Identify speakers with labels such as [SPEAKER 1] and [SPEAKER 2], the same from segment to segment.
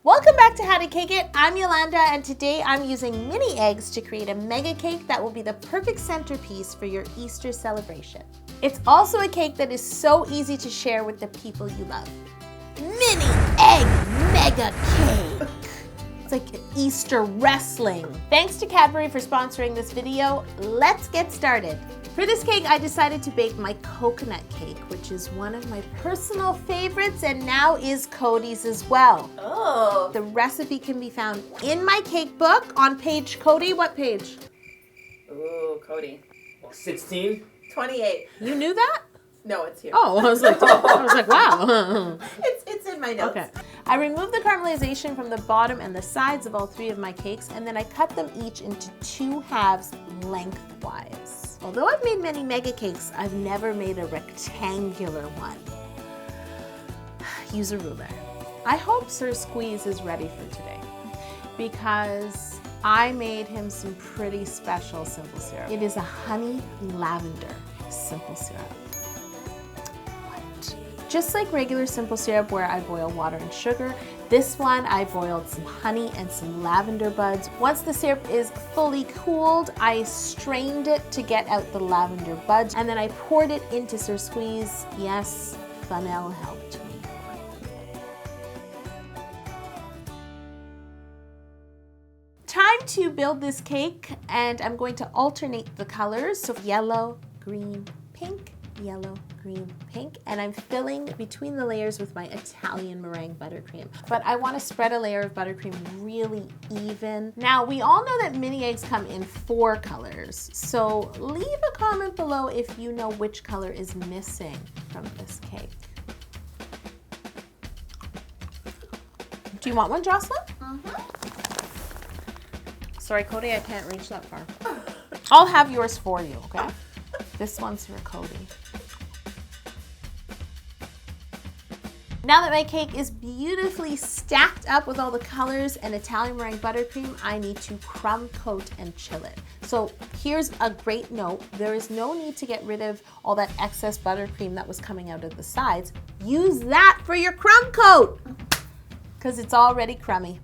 [SPEAKER 1] Welcome back to How to Cake It. I'm Yolanda, and today I'm using mini eggs to create a mega cake that will be the perfect centerpiece for your Easter celebration. It's also a cake that is so easy to share with the people you love. Mini egg mega cake. It's like Easter wrestling. Thanks to Cadbury for sponsoring this video. Let's get started. For this cake, I decided to bake my coconut cake, which is one of my personal favorites and now is Cody's as well.
[SPEAKER 2] Oh.
[SPEAKER 1] The recipe can be found in my cake book on page, Cody, what page?
[SPEAKER 2] Ooh, Cody.
[SPEAKER 3] 16?
[SPEAKER 2] 28.
[SPEAKER 1] You knew that?
[SPEAKER 2] No, it's here.
[SPEAKER 1] Oh, I was like, wow.
[SPEAKER 2] It's in my notes.
[SPEAKER 1] Okay. I removed the caramelization from the bottom and the sides of all three of my cakes, and then I cut them each into 2 halves lengthwise. Although I've made many mega cakes, I've never made a rectangular one. Use a ruler. I hope Sir Squeeze is ready for today because I made him some pretty special simple syrup. It is a honey lavender simple syrup. Just like regular simple syrup where I boil water and sugar, this one I boiled some honey and some lavender buds. Once the syrup is fully cooled, I strained it to get out the lavender buds, and then I poured it into Sir Squeeze. Yes, Funnel helped me. Time to build this cake, and I'm going to alternate the colors, so yellow, green, pink, yellow, green, pink, and I'm filling between the layers with my Italian meringue buttercream. But I want to spread a layer of buttercream really even. Now, we all know that mini eggs come in 4 colors, so leave a comment below if you know which color is missing from this cake. Do you want one, Jocelyn? Sorry, Cody, I can't reach that far. I'll have yours for you, okay? This one's for Cody. Now that my cake is beautifully stacked up with all the colors and Italian meringue buttercream, I need to crumb coat and chill it. So here's a great note. There is no need to get rid of all that excess buttercream that was coming out of the sides. Use that for your crumb coat because it's already crummy.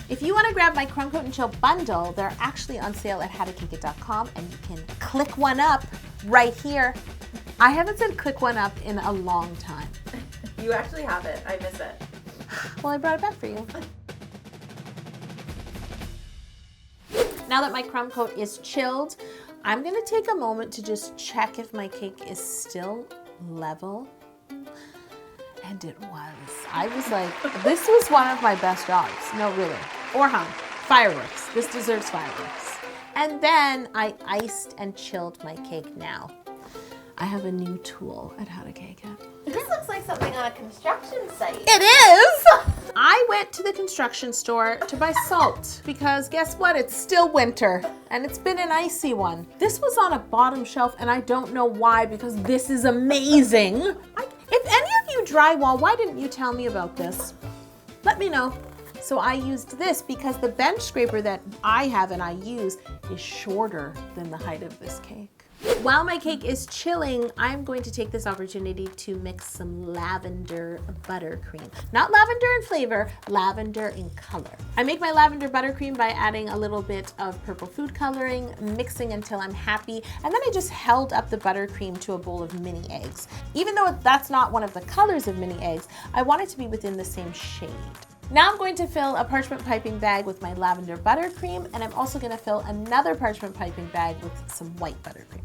[SPEAKER 1] If you want to grab my Crumb Coat and Chill bundle, they're actually on sale at howtocakeit.com, and you can click one up right here. I haven't said click one up in a long time.
[SPEAKER 2] You actually have it. I miss it.
[SPEAKER 1] Well, I brought it back for you. Now that my crumb coat is chilled, I'm going to take a moment to just check if my cake is still level. And it was. I was like, this was one of my best jobs. No, really. Or hung. Fireworks. This deserves fireworks. And then I iced and chilled my cake now. I have a new tool at How to Cake It.
[SPEAKER 2] This looks like something on a construction site.
[SPEAKER 1] It is! I went to the construction store to buy salt because guess what? It's still winter and it's been an icy one. This was on a bottom shelf and I don't know why because this is amazing. If any of you drywall, why didn't you tell me about this? Let me know. So I used this because the bench scraper that I have and I use is shorter than the height of this cake. While my cake is chilling, I'm going to take this opportunity to mix some lavender buttercream. Not lavender in flavor, lavender in color. I make my lavender buttercream by adding a little bit of purple food coloring, mixing until I'm happy, and then I just held up the buttercream to a bowl of mini eggs. Even though that's not one of the colors of mini eggs, I want it to be within the same shade. Now I'm going to fill a parchment piping bag with my lavender buttercream, and I'm also going to fill another parchment piping bag with some white buttercream.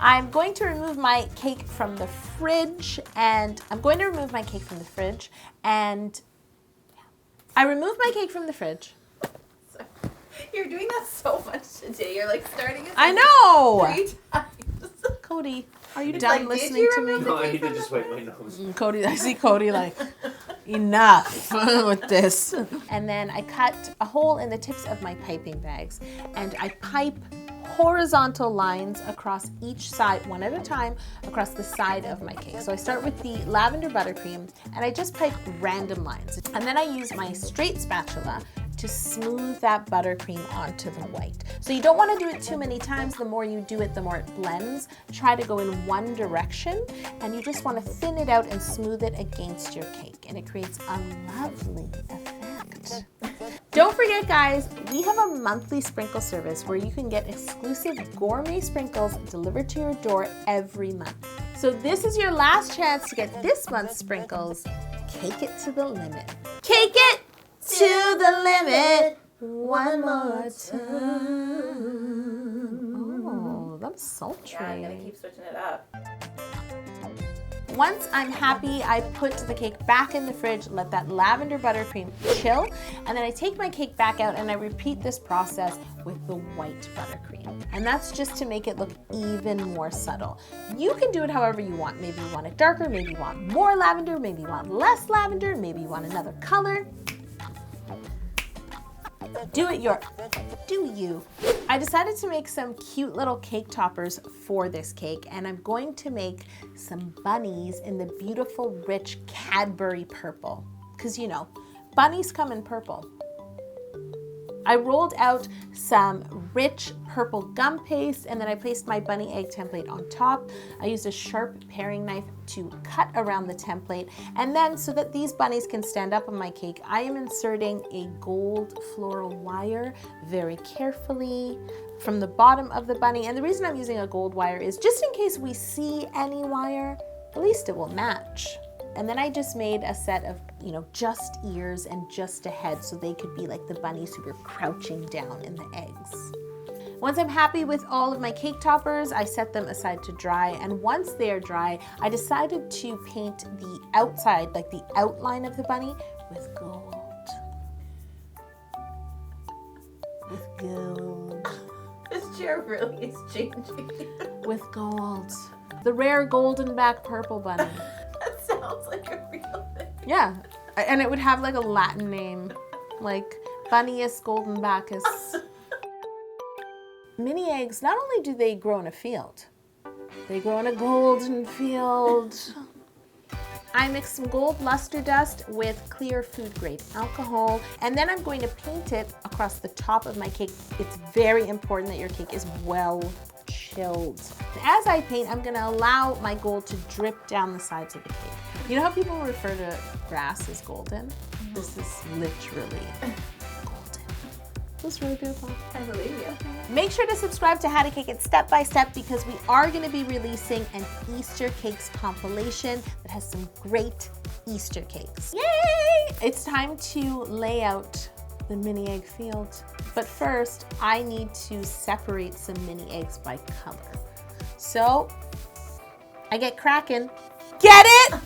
[SPEAKER 1] I'm going to remove my cake from the fridge, and I removed my cake from the fridge.
[SPEAKER 2] You're doing that so much today. You're like starting it.
[SPEAKER 1] I know!
[SPEAKER 2] 3 times.
[SPEAKER 1] Cody, are you
[SPEAKER 2] It's
[SPEAKER 1] done
[SPEAKER 2] like,
[SPEAKER 1] listening to me?
[SPEAKER 3] No, I need to just wipe my nose.
[SPEAKER 1] Cody, I see Cody like, enough with this. And then I cut a hole in the tips of my piping bags, and I pipe horizontal lines across each side, one at a time, across the side of my cake. So I start with the lavender buttercream, and I just pipe random lines. And then I use my straight spatula to to smooth that buttercream onto the white. So you don't want to do it too many times. The more you do it, the more it blends. Try to go in one direction, and you just want to thin it out and smooth it against your cake, and it creates a lovely effect. Don't forget, guys, we have a monthly sprinkle service where you can get exclusive gourmet sprinkles delivered to your door every month. So this is your last chance to get this month's sprinkles. Cake it to the limit. Cake it to the limit one more time. Oh, that's sultry.
[SPEAKER 2] Yeah, I'm gonna keep switching it up.
[SPEAKER 1] Once I'm happy, I put the cake back in the fridge, let that lavender buttercream chill, and then I take my cake back out and I repeat this process with the white buttercream. And that's just to make it look even more subtle. You can do it however you want. Maybe you want it darker, maybe you want more lavender, maybe you want less lavender, maybe you want another color. Do you. I decided to make some cute little cake toppers for this cake, and I'm going to make some bunnies in the beautiful rich Cadbury purple, because you know, bunnies come in purple. I rolled out some rich purple gum paste, and then I placed my bunny egg template on top. I used a sharp paring knife to cut around the template, and then so that these bunnies can stand up on my cake, I am inserting a gold floral wire very carefully from the bottom of the bunny. And the reason I'm using a gold wire is just in case we see any wire, at least it will match. And then I just made a set of, you know, just ears and just a head so they could be like the bunnies who were crouching down in the eggs. Once I'm happy with all of my cake toppers, I set them aside to dry. And once they are dry, I decided to paint the outside, like the outline of the bunny, with gold. With gold.
[SPEAKER 2] This chair really is changing.
[SPEAKER 1] With gold. The rare golden back purple bunny.
[SPEAKER 2] That sounds like a real thing.
[SPEAKER 1] Yeah, and it would have like a Latin name, like Bunnius goldenbacchus. Mini eggs, not only do they grow in a field, they grow in a golden field. I mixed some gold luster dust with clear food grade alcohol, and then I'm going to paint it across the top of my cake. It's very important that your cake is well chilled. As I paint, I'm gonna allow my gold to drip down the sides of the cake. You know how people refer to grass as golden? This is literally golden. This is really beautiful.
[SPEAKER 2] I believe you.
[SPEAKER 1] Make sure to subscribe to How to Cake It Step by Step, because we are gonna be releasing an Easter cakes compilation that has some great Easter cakes. Yay! It's time to lay out the mini egg field. But first, I need to separate some mini eggs by color. So, I get cracking. Get it?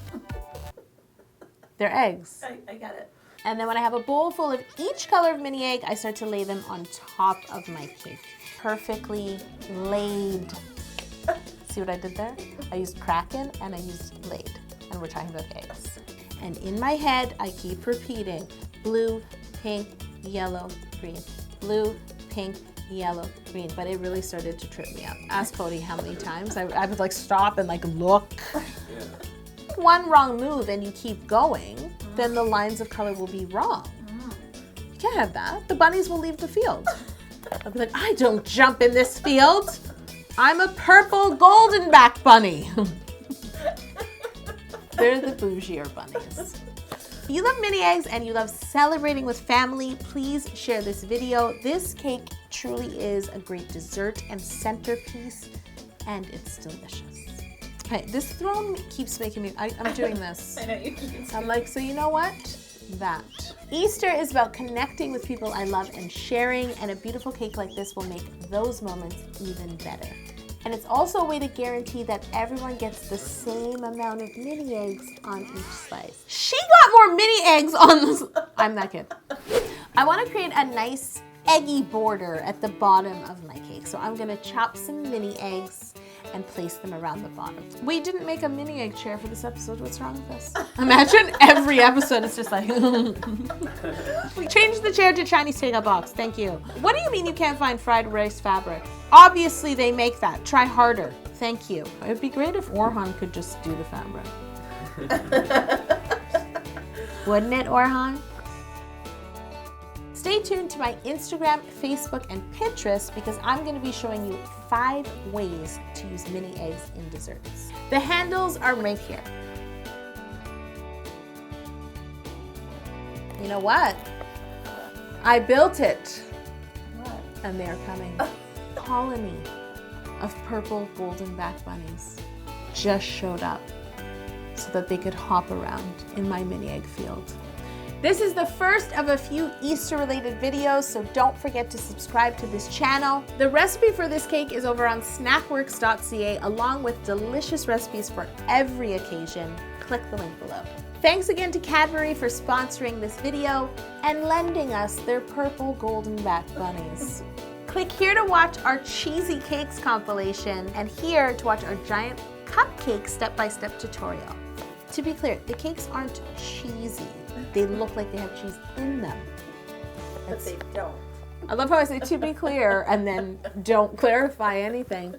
[SPEAKER 1] They're eggs.
[SPEAKER 2] I got it.
[SPEAKER 1] And then when I have a bowl full of each color of mini egg, I start to lay them on top of my cake. Perfectly laid. See what I did there? I used kraken and I used laid. And we're talking about eggs. And in my head, I keep repeating blue, pink, yellow, green. Blue, pink, yellow, green. But it really started to trip me up. Ask Cody how many times I would like stop and like look.
[SPEAKER 3] Yeah.
[SPEAKER 1] One wrong move and you keep going, then the lines of color will be wrong. You can't have that. The bunnies will leave the field. I'll be like, I don't jump in this field. I'm a purple golden back bunny. They're the bougier bunnies. If you love mini eggs and you love celebrating with family, please share this video. This cake truly is a great dessert and centerpiece, and it's delicious. Okay, this throne keeps making me, I'm doing this.
[SPEAKER 2] I know you keep.
[SPEAKER 1] I'm like, so you know what? That. Easter is about connecting with people I love and sharing, and a beautiful cake like this will make those moments even better. And it's also a way to guarantee that everyone gets the same amount of mini eggs on each slice. She got more mini eggs on this. I'm that kid. I want to create a nice eggy border at the bottom of my cake. So I'm going to chop some mini eggs and place them around the bottom. We didn't make a mini egg chair for this episode. What's wrong with us? Imagine every episode it's just like, change the chair to Chinese takeout box. Thank you. What do you mean you can't find fried rice fabric? Obviously they make that. Try harder. Thank you. It'd be great if Orhan could just do the fabric. Wouldn't it, Orhan? Stay tuned to my Instagram, Facebook, and Pinterest because I'm going to be showing you 5 ways to use mini eggs in desserts. The handles are right here. You know what? I built it.
[SPEAKER 2] What?
[SPEAKER 1] And they're coming. Colony of purple golden back bunnies just showed up so that they could hop around in my mini egg field. This is the first of a few Easter related videos, so don't forget to subscribe to this channel. The recipe for this cake is over on snackworks.ca along with delicious recipes for every occasion. Click the link below. Thanks again to Cadbury for sponsoring this video and lending us their purple golden back bunnies. Click here to watch our cheesy cakes compilation and here to watch our giant cupcake step-by-step tutorial. To be clear, the cakes aren't cheesy. They look like they have cheese in them.
[SPEAKER 2] But they don't.
[SPEAKER 1] I love how I say to be clear and then don't clarify anything.